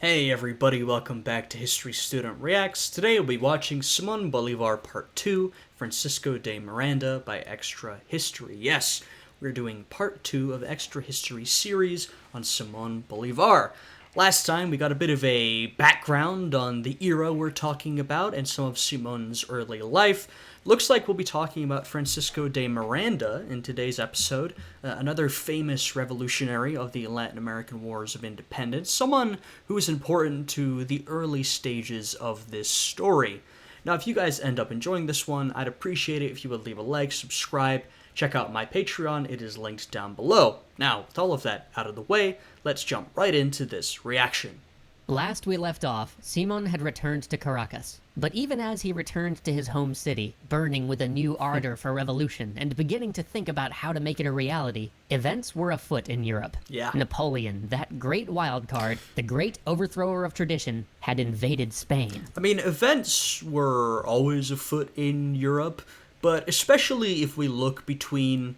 Hey everybody, welcome back to History Student Reacts. Today we'll be watching Simón Bolívar Part 2, Francisco de Miranda by Extra History. Yes, we're doing Part 2 of Extra History series on Simón Bolívar. Last time we got a bit of a background on the era we're talking about and some of Simon's early life. Looks like we'll be talking about Francisco de Miranda in today's episode, another famous revolutionary of the Latin American Wars of Independence, someone who is important to the early stages of this story. Now, if you guys end up enjoying this one, I'd appreciate it if you would leave a like, subscribe, check out my Patreon, it is linked down below. Now, with all of that out of the way, let's jump right into this reaction. Last we left off, Simón had returned to Caracas. But even as he returned to his home city, burning with a new ardor for revolution and beginning to think about how to make it a reality, events were afoot in Europe. Yeah. Napoleon, that great wild card, the great overthrower of tradition, had invaded Spain. I mean, events were always afoot in Europe, but especially if we look between,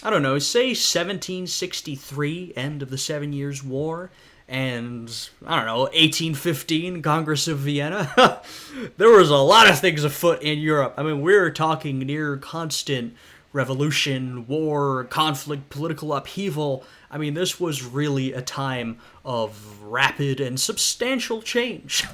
I don't know, say 1763, end of the 7 Years' War, and, I don't know, 1815, Congress of Vienna. There was a lot of things afoot in Europe. I mean, we're talking near constant revolution, war, conflict, political upheaval. I mean, this was really a time of rapid and substantial change.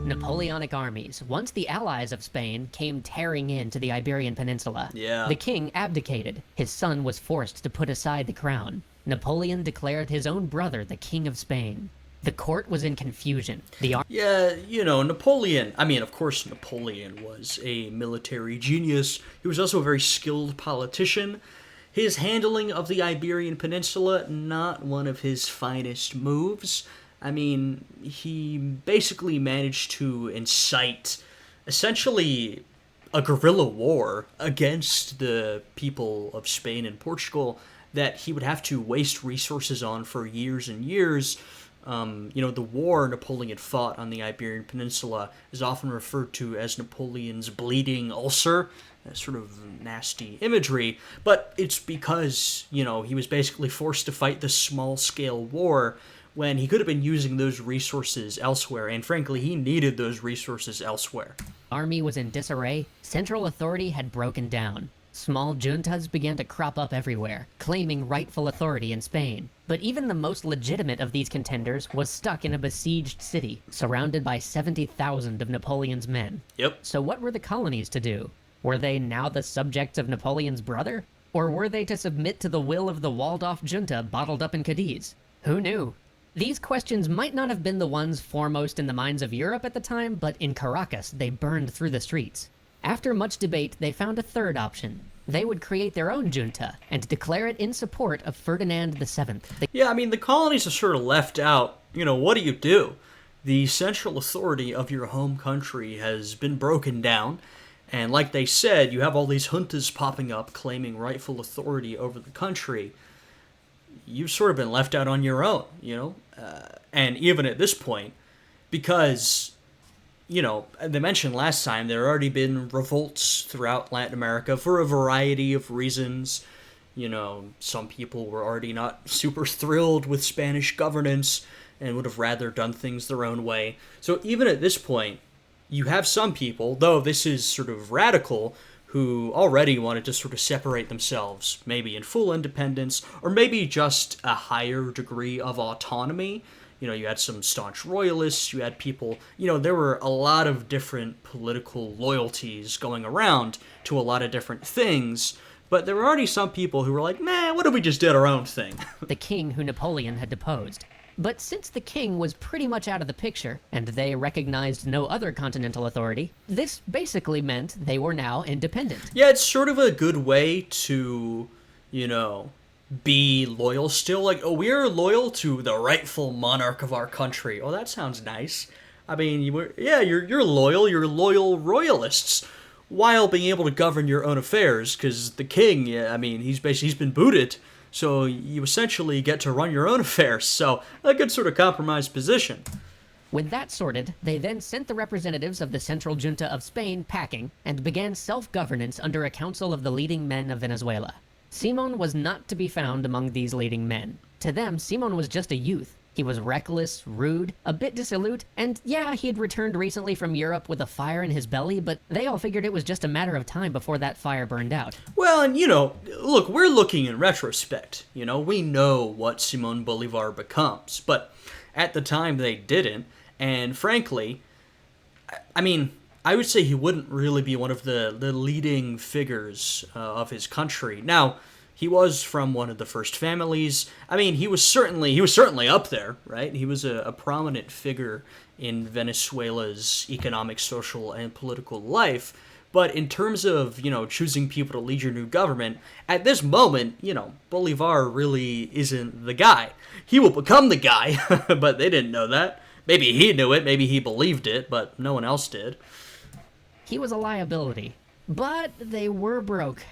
Napoleonic armies, once the allies of Spain, came tearing into the Iberian Peninsula. Yeah. The king abdicated. His son was forced to put aside the crown. Napoleon declared his own brother the king of Spain. The court was in confusion. Yeah, you know, Napoleon, I mean, of course Napoleon was a military genius. He was also a very skilled politician. His handling of the Iberian Peninsula, not one of his finest moves. I mean, he basically managed to incite essentially a guerrilla war against the people of Spain and Portugal that he would have to waste resources on for years and years. The war Napoleon fought on the Iberian Peninsula is often referred to as Napoleon's bleeding ulcer, sort of nasty imagery, but it's because, he was basically forced to fight this small-scale war when he could have been using those resources elsewhere, and frankly, he needed those resources elsewhere. Army was in disarray. Central authority had broken down. Small juntas began to crop up everywhere, claiming rightful authority in Spain. But even the most legitimate of these contenders was stuck in a besieged city, surrounded by 70,000 of Napoleon's men. Yep. So what were the colonies to do? Were they now the subjects of Napoleon's brother? Or were they to submit to the will of the walled-off junta bottled up in Cadiz? Who knew? These questions might not have been the ones foremost in the minds of Europe at the time, but in Caracas, they burned through the streets. After much debate, they found a third option. They would create their own junta and declare it in support of Ferdinand VII. Yeah, I mean, the colonies are sort of left out. What do you do? The central authority of your home country has been broken down, and like they said, you have all these juntas popping up claiming rightful authority over the country. You've sort of been left out on your own, and even at this point, because, they mentioned last time, there had already been revolts throughout Latin America for a variety of reasons. Some people were already not super thrilled with Spanish governance and would have rather done things their own way. So even at this point, you have some people, though this is sort of radical, who already wanted to sort of separate themselves, maybe in full independence, or maybe just a higher degree of autonomy. You had some staunch royalists, you had people, there were a lot of different political loyalties going around to a lot of different things, but there were already some people who were like, nah, what if we just did our own thing? The king who Napoleon had deposed. But since the king was pretty much out of the picture, and they recognized no other continental authority, this basically meant they were now independent. Yeah, it's sort of a good way to, be loyal still. Like, oh, we're loyal to the rightful monarch of our country. Oh, that sounds nice. I mean, you're loyal. You're loyal royalists, while being able to govern your own affairs, because the king, he's been booted. So you essentially get to run your own affairs, so a good sort of compromise position. With that sorted, they then sent the representatives of the Central Junta of Spain packing and began self-governance under a council of the leading men of Venezuela. Simón was not to be found among these leading men. To them, Simón was just a youth. He was reckless, rude, a bit dissolute, and yeah, he had returned recently from Europe with a fire in his belly, but they all figured it was just a matter of time before that fire burned out. Well, and look, we're looking in retrospect. We know what Simón Bolívar becomes, but at the time they didn't, and frankly, I mean, I would say he wouldn't really be one of the leading figures of his country. Now, he was from one of the first families. I mean, he was certainly up there, right? He was a prominent figure in Venezuela's economic, social, and political life. But in terms of, choosing people to lead your new government, at this moment, Bolivar really isn't the guy. He will become the guy, but they didn't know that. Maybe he knew it, maybe he believed it, but no one else did. He was a liability, but they were broke.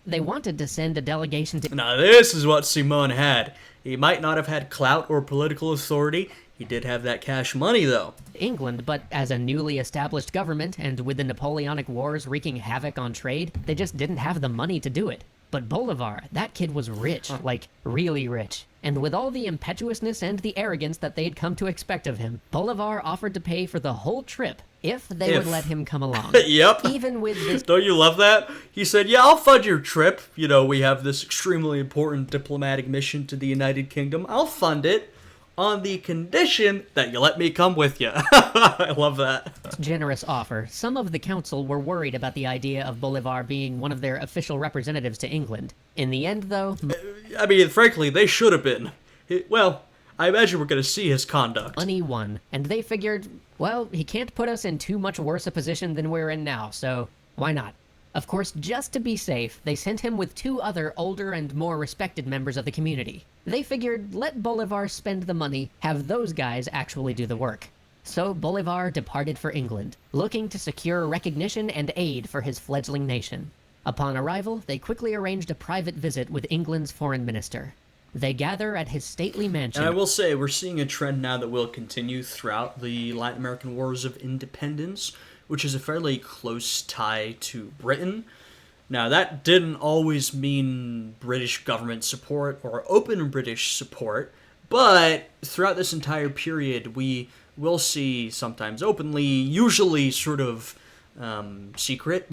They wanted to send a delegation to... Now this is what Simón had. He might not have had clout or political authority. He did have that cash money, though. England, but as a newly established government, and with the Napoleonic Wars wreaking havoc on trade, they just didn't have the money to do it. But Bolivar, that kid was rich, like really rich. And with all the impetuousness and the arrogance that they'd come to expect of him, Bolivar offered to pay for the whole trip if they would let him come along. Yep. Even with this... Don't you love that? He said, yeah, I'll fund your trip. We have this extremely important diplomatic mission to the United Kingdom. I'll fund it on the condition that you let me come with you. I love that. Generous offer. Some of the council were worried about the idea of Bolivar being one of their official representatives to England. In the end, though... I mean, frankly, they should have been. Well, I imagine we're going to see his conduct. Money won, and they figured, well, he can't put us in too much worse a position than we're in now, so why not? Of course, just to be safe, they sent him with 2 other older and more respected members of the community. They figured, let Bolivar spend the money, have those guys actually do the work. So Bolivar departed for England, looking to secure recognition and aid for his fledgling nation. Upon arrival, they quickly arranged a private visit with England's foreign minister. They gather at his stately mansion. And I will say, we're seeing a trend now that will continue throughout the Latin American Wars of Independence, which is a fairly close tie to Britain. Now, that didn't always mean British government support or open British support, but throughout this entire period, we will see sometimes openly, usually sort of secret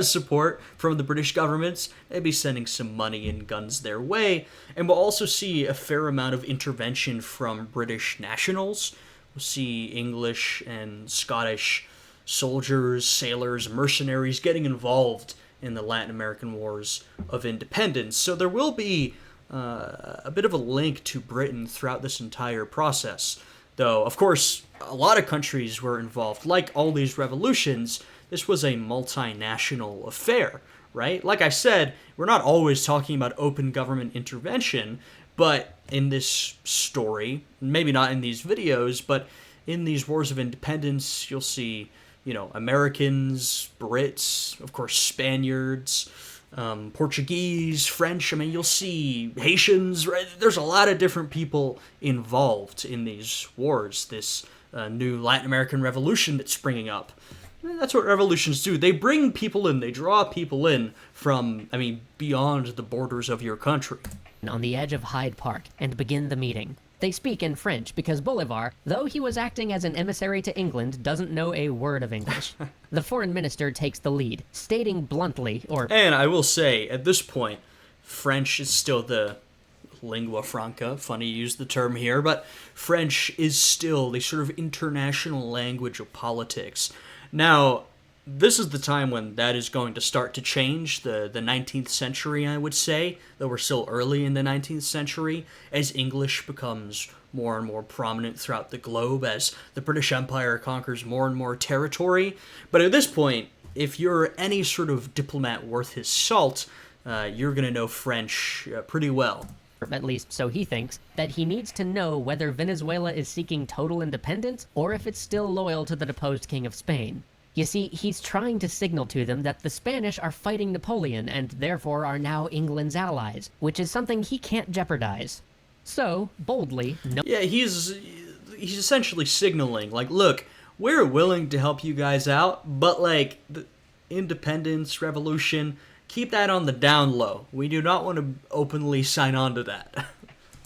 support from the British governments, maybe sending some money and guns their way, and we'll also see a fair amount of intervention from British nationals. We'll see English and Scottish soldiers, sailors, mercenaries getting involved in the Latin American Wars of Independence. So there will be a bit of a link to Britain throughout this entire process. Though, of course, a lot of countries were involved. Like all these revolutions, this was a multinational affair, right? Like I said, we're not always talking about open government intervention, but in this story, maybe not in these videos, but in these wars of independence, you'll see Americans, Brits, of course, Spaniards, Portuguese, French. I mean, you'll see Haitians, right? There's a lot of different people involved in these wars, this new Latin American revolution that's springing up. That's what revolutions do. They bring people in, they draw people in from, beyond the borders of your country. On the edge of Hyde Park and begin the meeting. They speak in French because Bolivar, though he was acting as an emissary to England, doesn't know a word of English. The foreign minister takes the lead, stating bluntly, And I will say, at this point, French is still the lingua franca, funny you use the term here, but French is still the sort of international language of politics. Now, this is the time when that is going to start to change, the 19th century, I would say, though we're still early in the 19th century, as English becomes more and more prominent throughout the globe, as the British Empire conquers more and more territory. But at this point, if you're any sort of diplomat worth his salt, you're going to know French pretty well. At least so he thinks, that he needs to know whether Venezuela is seeking total independence or if it's still loyal to the deposed King of Spain. You see, he's trying to signal to them that the Spanish are fighting Napoleon and therefore are now England's allies, which is something he can't jeopardize. So, boldly... Yeah, he's essentially signaling, look, we're willing to help you guys out, but, the independence, revolution, keep that on the down low. We do not want to openly sign on to that.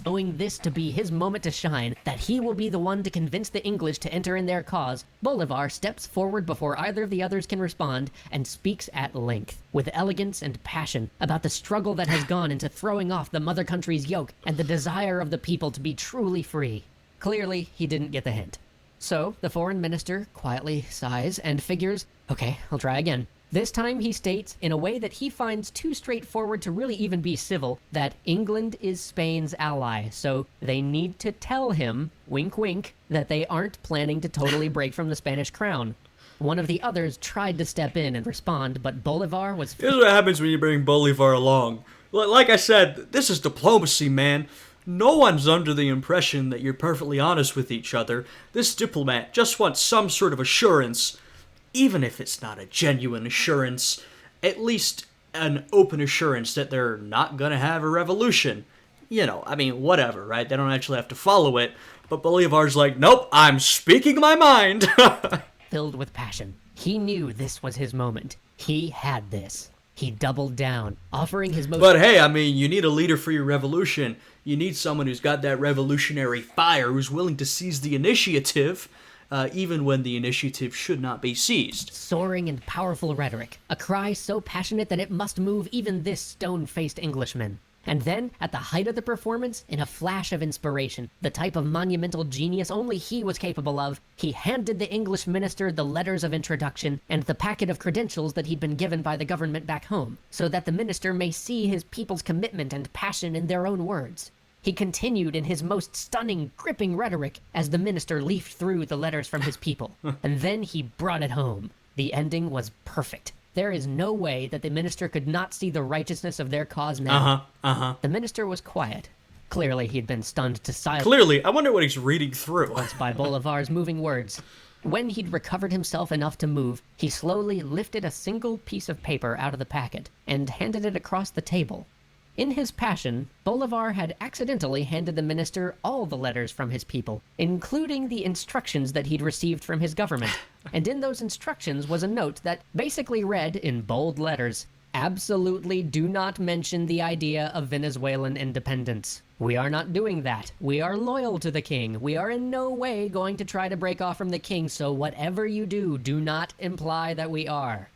Knowing this to be his moment to shine, that he will be the one to convince the English to enter in their cause, Bolivar steps forward before either of the others can respond and speaks at length, with elegance and passion, about the struggle that has gone into throwing off the mother country's yoke and the desire of the people to be truly free. Clearly, he didn't get the hint. So, the foreign minister quietly sighs and figures, okay, I'll try again. This time he states, in a way that he finds too straightforward to really even be civil, that England is Spain's ally, so they need to tell him, wink wink, that they aren't planning to totally break from the Spanish crown. One of the others tried to step in and respond, but Bolivar was... Here's what happens when you bring Bolivar along. Like I said, this is diplomacy, man. No one's under the impression that you're perfectly honest with each other. This diplomat just wants some sort of assurance. Even if it's not a genuine assurance, at least an open assurance that they're not gonna have a revolution. You know, I mean, whatever, right? They don't actually have to follow it, but Bolivar's like, nope, I'm speaking my mind. Filled with passion. He knew this was his moment. He had this. He doubled down, offering his most... But hey, I mean, you need a leader for your revolution. You need someone who's got that revolutionary fire, who's willing to seize the initiative, even when the initiative should not be seized. Soaring and powerful rhetoric, a cry so passionate that it must move even this stone-faced Englishman. And then, at the height of the performance, in a flash of inspiration, the type of monumental genius only he was capable of, he handed the English minister the letters of introduction and the packet of credentials that he'd been given by the government back home, so that the minister may see his people's commitment and passion in their own words. He continued in his most stunning, gripping rhetoric as the minister leafed through the letters from his people. And then he brought it home. The ending was perfect. There is no way that the minister could not see the righteousness of their cause now. The minister was quiet. Clearly, he'd been stunned to silence. Clearly, I wonder what he's reading through. By Bolivar's moving words. When he'd recovered himself enough to move, he slowly lifted a single piece of paper out of the packet and handed it across the table. In his passion, Bolivar had accidentally handed the minister all the letters from his people, including the instructions that he'd received from his government. And in those instructions was a note that basically read, in bold letters, "Absolutely do not mention the idea of Venezuelan independence. We are not doing that. We are loyal to the king. We are in no way going to try to break off from the king, so whatever you do, do not imply that we are."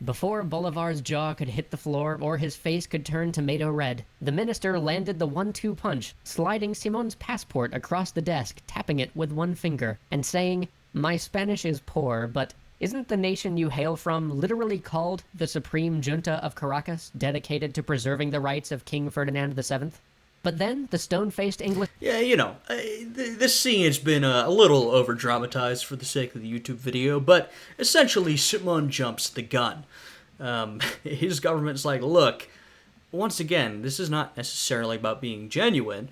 Before Bolivar's jaw could hit the floor or his face could turn tomato red, the minister landed the 1-2 punch, sliding Simon's passport across the desk, tapping it with one finger, and saying, "My Spanish is poor, but isn't the nation you hail from literally called the Supreme Junta of Caracas, dedicated to preserving the rights of King Ferdinand VII?" But then, the stone-faced English... Yeah, you know, this scene has been a little over-dramatized for the sake of the YouTube video, but essentially, Simón jumps the gun. His government's like, look, once again, this is not necessarily about being genuine.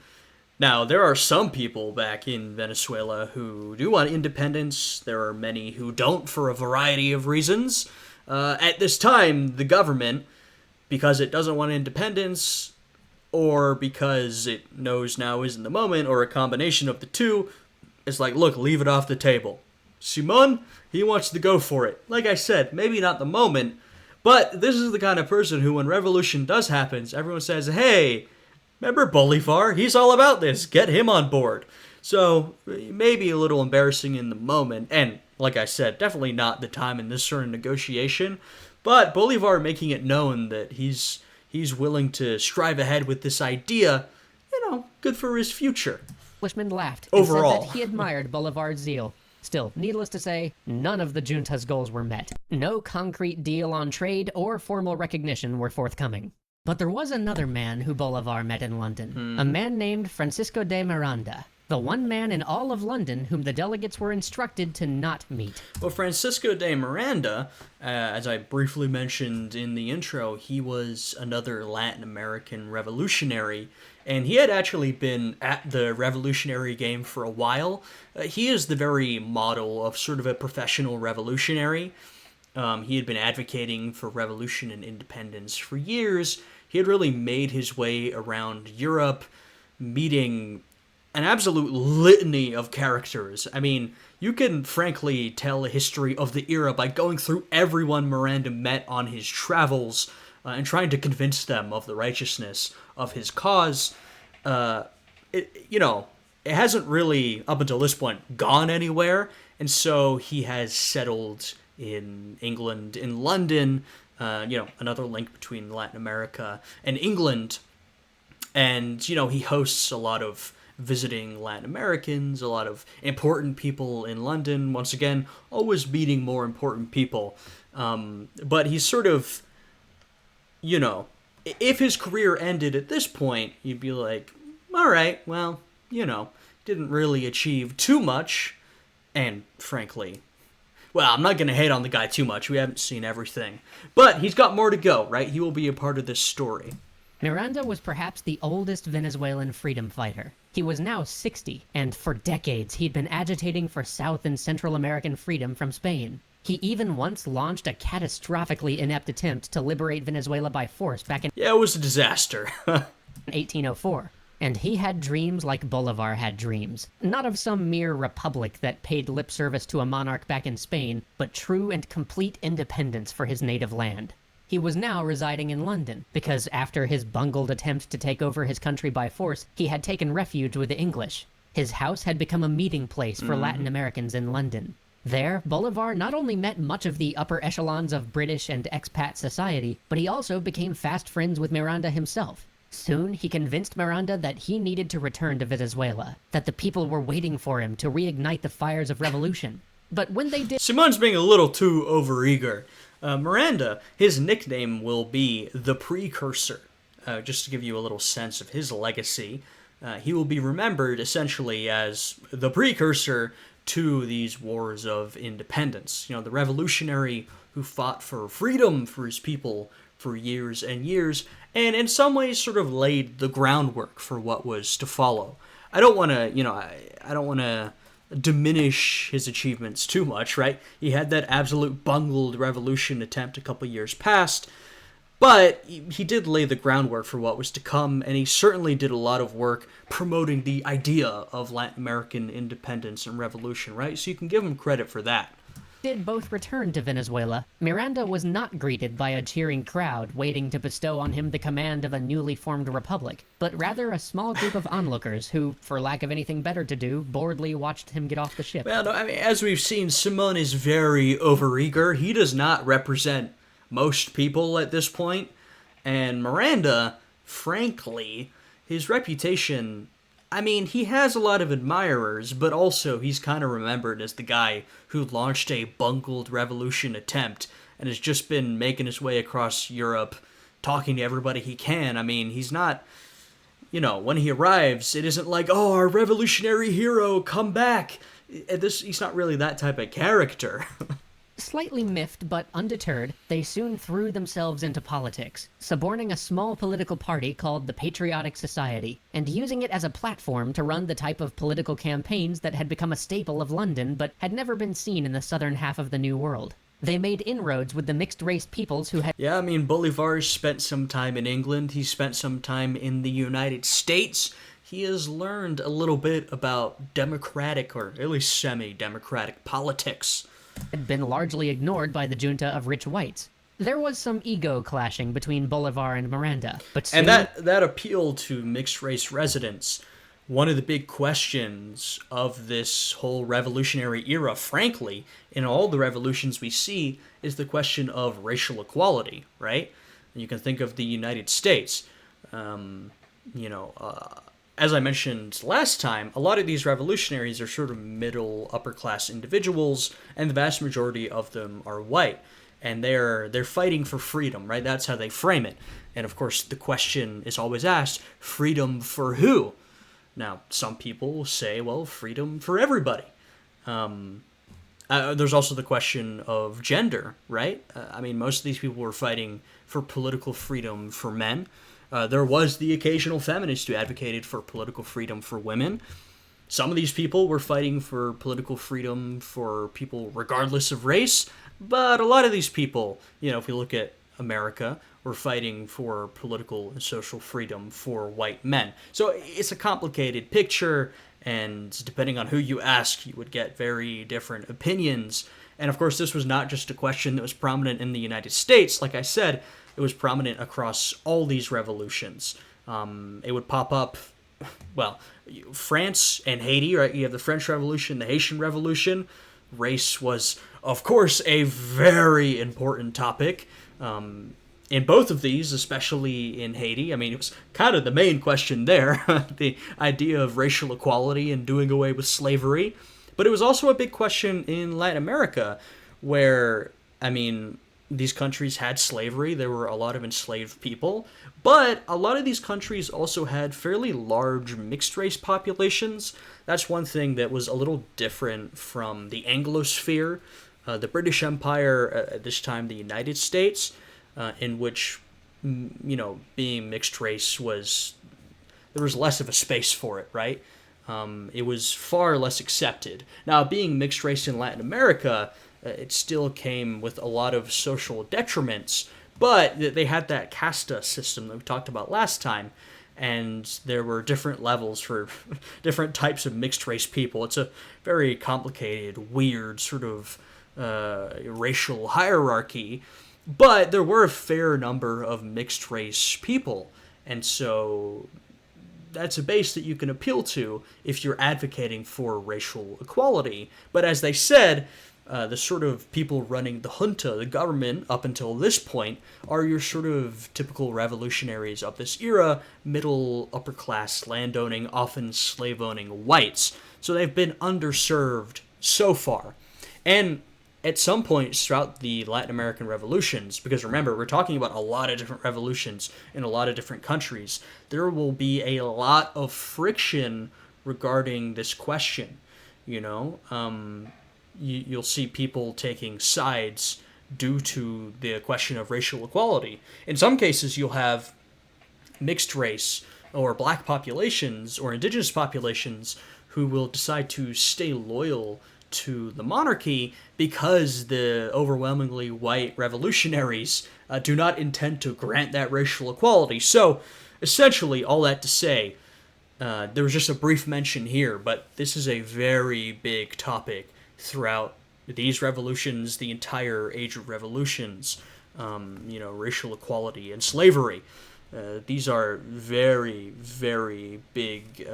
Now, there are some people back in Venezuela who do want independence. There are many who don't for a variety of reasons. At this time, the government, because it doesn't want independence, or because it knows now isn't the moment, or a combination of the two, it's like, look, leave it off the table. Simón, he wants to go for it. Like I said, maybe not the moment, but this is the kind of person who, when revolution does happen, everyone says, hey, remember Bolivar? He's all about this. Get him on board. So, maybe a little embarrassing in the moment, and like I said, definitely not the time in this sort of negotiation, but Bolivar making it known that he's willing to strive ahead with this idea, you know, good for his future. Englishman laughed Overall. and said that he admired Bolivar's zeal. Still, needless to say, none of the junta's goals were met. No concrete deal on trade or formal recognition were forthcoming. But there was another man who Bolivar met in London, a man named Francisco de Miranda, the one man in all of London whom the delegates were instructed to not meet. Well, Francisco de Miranda, as I briefly mentioned in the intro, he was another Latin American revolutionary, and he had actually been at the revolutionary game for a while. He is the very model of sort of a professional revolutionary. He had been advocating for revolution and independence for years. He had really made his way around Europe, meeting an absolute litany of characters. I mean, you can frankly tell a history of the era by going through everyone Miranda met on his travels. and trying to convince them of the righteousness of his cause. It hasn't really, up until this point, gone anywhere, and so he has settled in England, in London, another link between Latin America and England, and, he hosts a lot of visiting Latin Americans, a lot of important people in London, once again, always meeting more important people, but he's sort of, if his career ended at this point, you'd be like, all right, well, didn't really achieve too much, and frankly, well, I'm not going to hate on the guy too much, we haven't seen everything, but he's got more to go, right? He will be a part of this story. Miranda was perhaps the oldest Venezuelan freedom fighter. He was now 60, and for decades he'd been agitating for South and Central American freedom from Spain. He even once launched a catastrophically inept attempt to liberate Venezuela by force back in Yeah, it was a disaster. 1804. And he had dreams like Bolivar had dreams. Not of some mere republic that paid lip service to a monarch back in Spain, but true and complete independence for his native land. He was now residing in London, because after his bungled attempt to take over his country by force, he had taken refuge with the English. His house had become a meeting place for Latin Americans in London. There, Bolivar not only met much of the upper echelons of British and expat society, but he also became fast friends with Miranda himself. Soon, he convinced Miranda that he needed to return to Venezuela, that the people were waiting for him to reignite the fires of revolution. But when they did... Simon's being a little too overeager. Miranda, his nickname will be the Precursor. Just to give you a little sense of his legacy, he will be remembered essentially as the precursor to these wars of independence. The revolutionary who fought for freedom for his people for years and years, and in some ways sort of laid the groundwork for what was to follow. I don't want to diminish his achievements too much, right? He had that absolute bungled revolution attempt a couple years past, but he did lay the groundwork for what was to come, and he certainly did a lot of work promoting the idea of Latin American independence and revolution, right? So you can give him credit for that. Did both return to Venezuela, Miranda was not greeted by a cheering crowd waiting to bestow on him the command of a newly formed republic, but rather a small group of onlookers who, for lack of anything better to do, boredly watched him get off the ship. Well, no, as we've seen, Simón is very overeager. He does not represent most people at this point, and Miranda, frankly, his reputation... he has a lot of admirers, but also he's kind of remembered as the guy who launched a bungled revolution attempt and has just been making his way across Europe, talking to everybody he can. He's not, when he arrives, it isn't like, oh, our revolutionary hero, come back. He's not really that type of character. Slightly miffed but undeterred, they soon threw themselves into politics, suborning a small political party called the Patriotic Society, and using it as a platform to run the type of political campaigns that had become a staple of London but had never been seen in the southern half of the New World. They made inroads with the mixed-race peoples who had... Yeah, Bolivar spent some time in England, he spent some time in the United States. He has learned a little bit about democratic, or at least semi-democratic politics. Had been largely ignored by the junta of rich whites. There was some ego clashing between Bolivar and Miranda, but soon... And that appeal to mixed-race residents, one of the big questions of this whole revolutionary era, frankly, in all the revolutions we see, is the question of racial equality, right? You can think of the United States. As I mentioned last time, a lot of these revolutionaries are sort of middle, upper-class individuals, and the vast majority of them are white. And they're fighting for freedom, right? That's how they frame it. And of course, the question is always asked, freedom for who? Now, some people will say, well, freedom for everybody. There's also the question of gender, right? Most of these people were fighting for political freedom for men. There was the occasional feminist who advocated for political freedom for women. Some of these people were fighting for political freedom for people regardless of race, but a lot of these people, if we look at America, were fighting for political and social freedom for white men. So it's a complicated picture, and depending on who you ask, you would get very different opinions. And of course, this was not just a question that was prominent in the United States. Like I said, it it was prominent across all these revolutions. It would pop up, well, France and Haiti, right? You have the French Revolution, the Haitian Revolution. Race was, of course, a very important topic. In both of these, especially in Haiti, I mean, it was kind of the main question there, the idea of racial equality and doing away with slavery. But it was also a big question in Latin America, where, I mean, these countries had slavery. There were a lot of enslaved people. But a lot of these countries also had fairly large mixed-race populations. That's one thing that was a little different from the Anglosphere, the British Empire, at this time the United States, in which, being mixed race there was less of a space for it, right? It was far less accepted. Now, being mixed race in Latin America, it still came with a lot of social detriments, but they had that casta system that we talked about last time, and there were different levels for different types of mixed race people. It's a very complicated, weird sort of racial hierarchy, but there were a fair number of mixed race people, and so that's a base that you can appeal to if you're advocating for racial equality. But as they said, the sort of people running the junta, the government, up until this point, are your sort of typical revolutionaries of this era, middle, upper class, landowning, often slave-owning whites. So they've been underserved so far. And at some points throughout the Latin American revolutions, because remember, we're talking about a lot of different revolutions in a lot of different countries, there will be a lot of friction regarding this question, You'll see people taking sides due to the question of racial equality. In some cases, you'll have mixed race or black populations or indigenous populations who will decide to stay loyal to the monarchy because the overwhelmingly white revolutionaries do not intend to grant that racial equality. So, essentially, all that to say, there was just a brief mention here, but this is a very big topic throughout these revolutions, the entire age of revolutions, racial equality and slavery. These are very, very big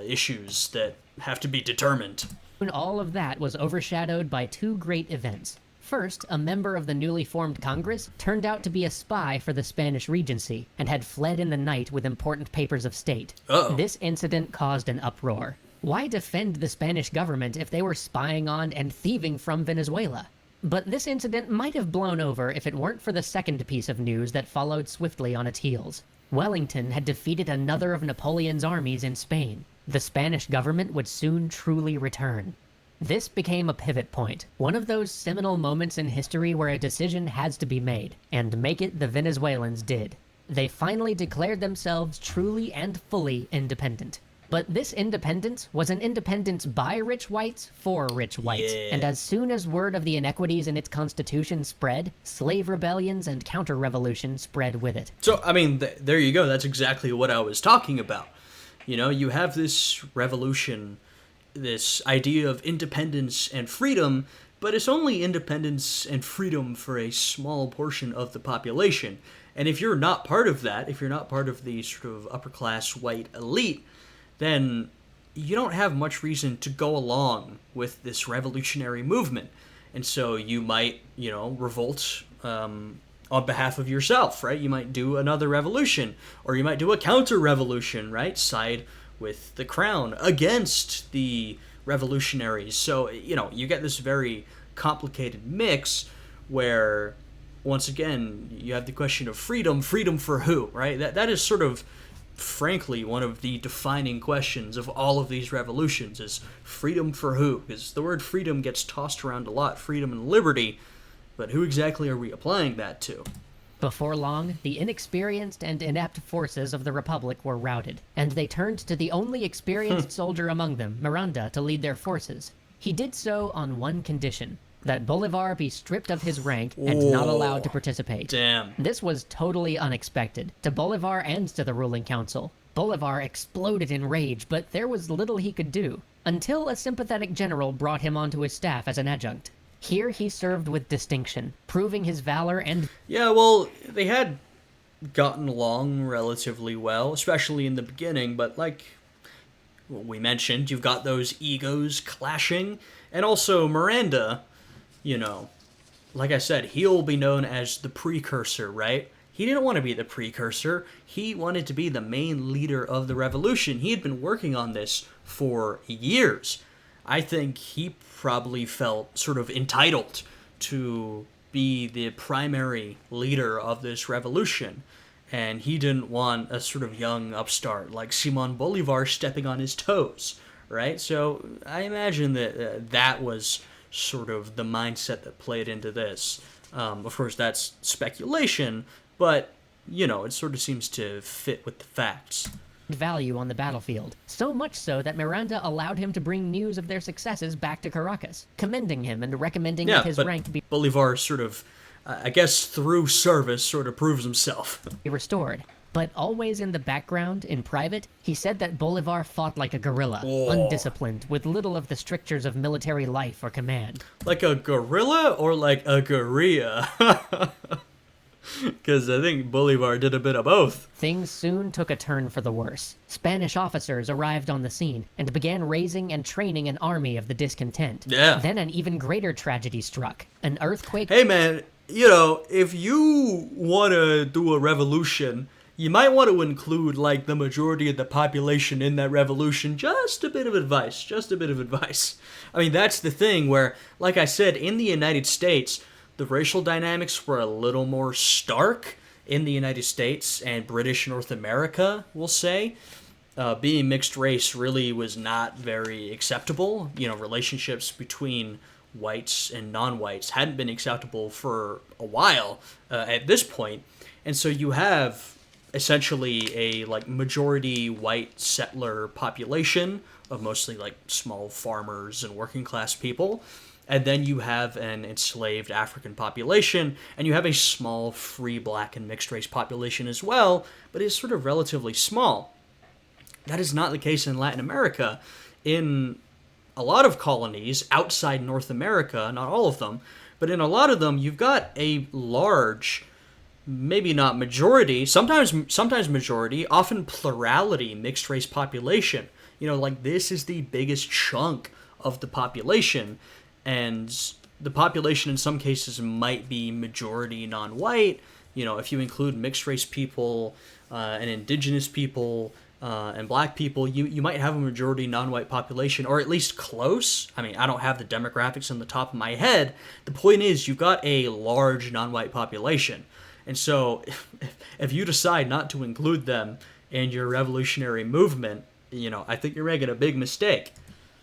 issues that have to be determined. All of that was overshadowed by two great events. First, a member of the newly formed Congress turned out to be a spy for the Spanish Regency and had fled in the night with important papers of state. Uh-oh. This incident caused an uproar. Why defend the Spanish government if they were spying on and thieving from Venezuela? But this incident might have blown over if it weren't for the second piece of news that followed swiftly on its heels. Wellington had defeated another of Napoleon's armies in Spain. The Spanish government would soon truly return. This became a pivot point, one of those seminal moments in history where a decision has to be made, and make it the Venezuelans did. They finally declared themselves truly and fully independent. But this independence was an independence by rich whites for rich whites, and as soon as word of the inequities in its constitution spread, slave rebellions and counter-revolution spread with it. So, I mean, there you go. That's exactly what I was talking about. You have this revolution, this idea of independence and freedom, but it's only independence and freedom for a small portion of the population. And if you're not part of that, if you're not part of the sort of upper-class white elite, then you don't have much reason to go along with this revolutionary movement. And so you might, revolt on behalf of yourself, right? You might do another revolution, or you might do a counter-revolution, right? Side with the crown against the revolutionaries. So, you get this very complicated mix where, once again, you have the question of freedom. Freedom for who, right? That is sort of, frankly, one of the defining questions of all of these revolutions is freedom for who? Because the word freedom gets tossed around a lot, freedom and liberty, but who exactly are we applying that to? Before long, the inexperienced and inept forces of the Republic were routed, and they turned to the only experienced soldier among them, Miranda, to lead their forces. He did so on one condition: that Bolivar be stripped of his rank and not allowed to participate. Damn. This was totally unexpected, to Bolivar and to the ruling council. Bolivar exploded in rage, but there was little he could do, until a sympathetic general brought him onto his staff as an adjunct. Here he served with distinction, proving his valor and... Yeah, well, they had gotten along relatively well, especially in the beginning, but like we mentioned, you've got those egos clashing, and also Miranda, you know, like I said, he'll be known as the precursor, right? He didn't want to be the precursor. He wanted to be the main leader of the revolution. He had been working on this for years. I think he probably felt sort of entitled to be the primary leader of this revolution. And he didn't want a sort of young upstart like Simón Bolívar stepping on his toes, right? So I imagine that that was sort of the mindset that played into this. Of course, that's speculation, but, you know, it sort of seems to fit with the facts. Value on the battlefield, so much so that Miranda allowed him to bring news of their successes back to Caracas, commending him and recommending that his rank be Bolivar sort of, I guess through service, sort of proves himself. restored. But always in the background, in private, he said that Bolivar fought like a guerrilla, undisciplined, with little of the strictures of military life or command. Like a gorilla or like a guerrilla? Because I think Bolivar did a bit of both. Things soon took a turn for the worse. Spanish officers arrived on the scene and began raising and training an army of the discontent. Yeah. Then an even greater tragedy struck. An earthquake... Hey man, you know, if you want to do a revolution, you might want to include, like, the majority of the population in that revolution. Just a bit of advice. Just a bit of advice. I mean, that's the thing where, like I said, in the United States, the racial dynamics were a little more stark in the United States and British North America, we'll say. Being mixed race really was not very acceptable. You know, relationships between whites and non-whites hadn't been acceptable for a while at this point. And so you have essentially a like majority white settler population of mostly like small farmers and working class people. And then you have an enslaved African population, and you have a small free black and mixed race population as well, but it's sort of relatively small. That is not the case in Latin America. In a lot of colonies outside North America, not all of them, but in a lot of them, you've got a large, maybe not majority, sometimes majority, often plurality mixed race population. You know, like this is the biggest chunk of the population, and the population in some cases might be majority non-white. You know, if you include mixed race people and indigenous people and black people, you might have a majority non-white population, or at least close. I mean, I don't have the demographics on the top of my head. The point is, you've got a large non-white population. And so if you decide not to include them in your revolutionary movement, you know, I think you're making a big mistake.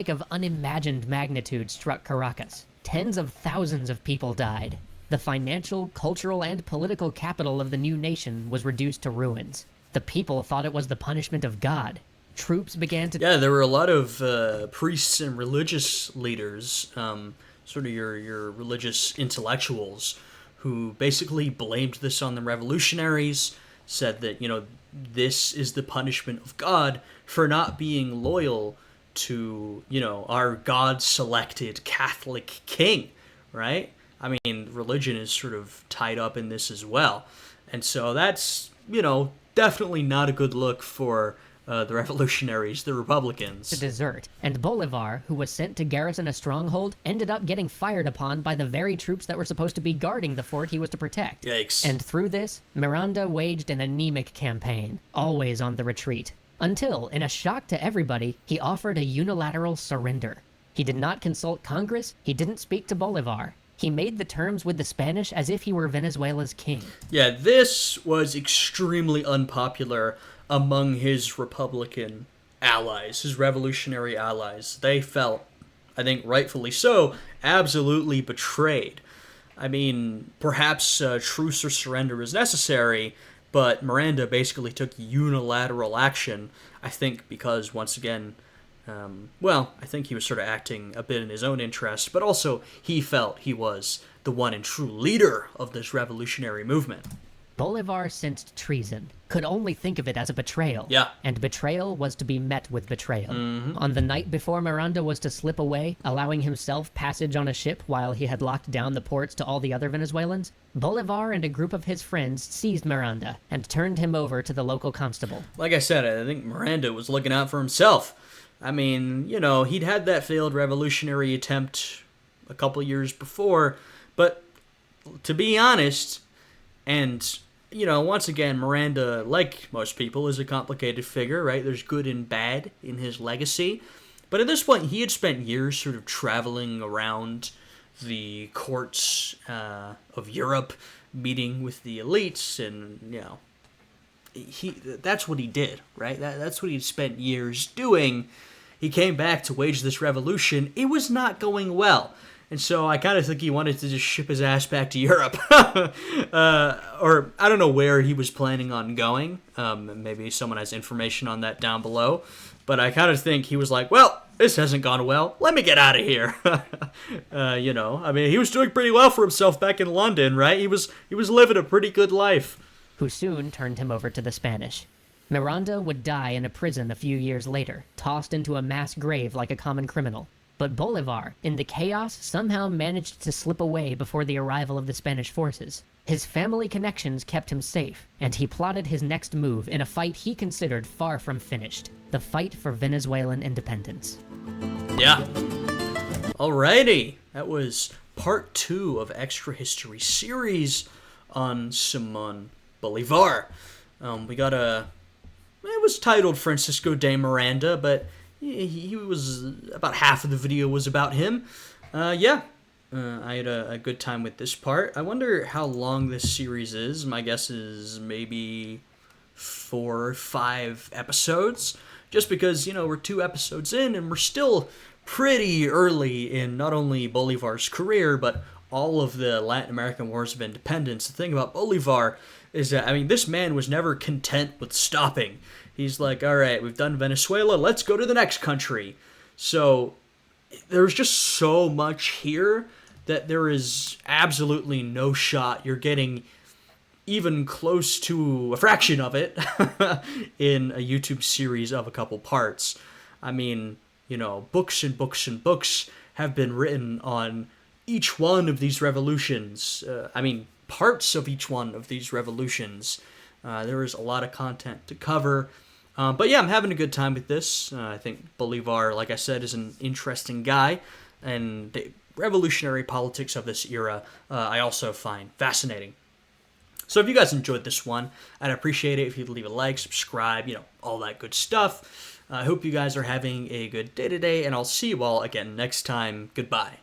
of unimagined magnitude struck Caracas. Tens of thousands of people died. The financial, cultural, and political capital of the new nation was reduced to ruins. The people thought it was the punishment of God. Troops began to... Yeah, there were a lot of priests and religious leaders, sort of your religious intellectuals, who basically blamed this on the revolutionaries, said that, you know, this is the punishment of God for not being loyal to, you know, our God-selected Catholic king, right? I mean, religion is sort of tied up in this as well. And so that's, you know, definitely not a good look for the revolutionaries, the Republicans. To desert, and Bolivar, who was sent to garrison a stronghold, ended up getting fired upon by the very troops that were supposed to be guarding the fort he was to protect. Yikes. And through this, Miranda waged an anemic campaign, always on the retreat. Until, in a shock to everybody, he offered a unilateral surrender. He did not consult Congress, he didn't speak to Bolivar. He made the terms with the Spanish as if he were Venezuela's king. Yeah, this was extremely unpopular among his Republican allies, his revolutionary allies. They felt, I think rightfully so, absolutely betrayed. I mean, perhaps truce or surrender is necessary, but Miranda basically took unilateral action, I think because, once again, I think he was sort of acting a bit in his own interest, but also he felt he was the one and true leader of this revolutionary movement. Bolivar sensed treason. could only think of it as a betrayal. Yeah. And betrayal was to be met with betrayal. On the night before Miranda was to slip away, allowing himself passage on a ship while he had locked down the ports to all the other Venezuelans, Bolivar and a group of his friends seized Miranda and turned him over to the local constable. Like I said, I think Miranda was looking out for himself. I mean, he'd had that failed revolutionary attempt a couple years before, but to be honest, and, once again, Miranda, like most people, is a complicated figure, right? There's good and bad in his legacy. But at this point, he had spent years sort of traveling around the courts of Europe, meeting with the elites, and, that's what he did, right? That's what he'd spent years doing. He came back to wage this revolution. It was not going well. And so I kind of think he wanted to just ship his ass back to Europe. Or I don't know where he was planning on going. Maybe someone has information on that down below. But I kind of think he was like, well, this hasn't gone well. Let me get out of here. I mean, he was doing pretty well for himself back in London, right? He was living a pretty good life. Who soon turned him over to the Spanish. Miranda would die in a prison a few years later, tossed into a mass grave like a common criminal. But Bolivar, in the chaos, somehow managed to slip away before the arrival of the Spanish forces. His family connections kept him safe, and he plotted his next move in a fight he considered far from finished, the fight for Venezuelan independence. Yeah. Alrighty, that was part 2 of Extra History series on Simón Bolívar. It was titled Francisco de Miranda, but he was, about half of the video was about him. I had a good time with this part. I wonder how long this series is. My guess is maybe 4 or 5 episodes. Just because, we're 2 episodes in and we're still pretty early in not only Bolivar's career, but all of the Latin American wars of independence. The thing about Bolivar is that, this man was never content with stopping. He's like, all right, we've done Venezuela, let's go to the next country. So there's just so much here that there is absolutely no shot you're getting even close to a fraction of it in a YouTube series of a couple parts. Books and books and books have been written on each one of these revolutions. Parts of each one of these revolutions. There is a lot of content to cover. But yeah, I'm having a good time with this. I think Bolivar, like I said, is an interesting guy. And the revolutionary politics of this era, I also find fascinating. So if you guys enjoyed this one, I'd appreciate it if you'd leave a like, subscribe, all that good stuff. I hope you guys are having a good day today, and I'll see you all again next time. Goodbye.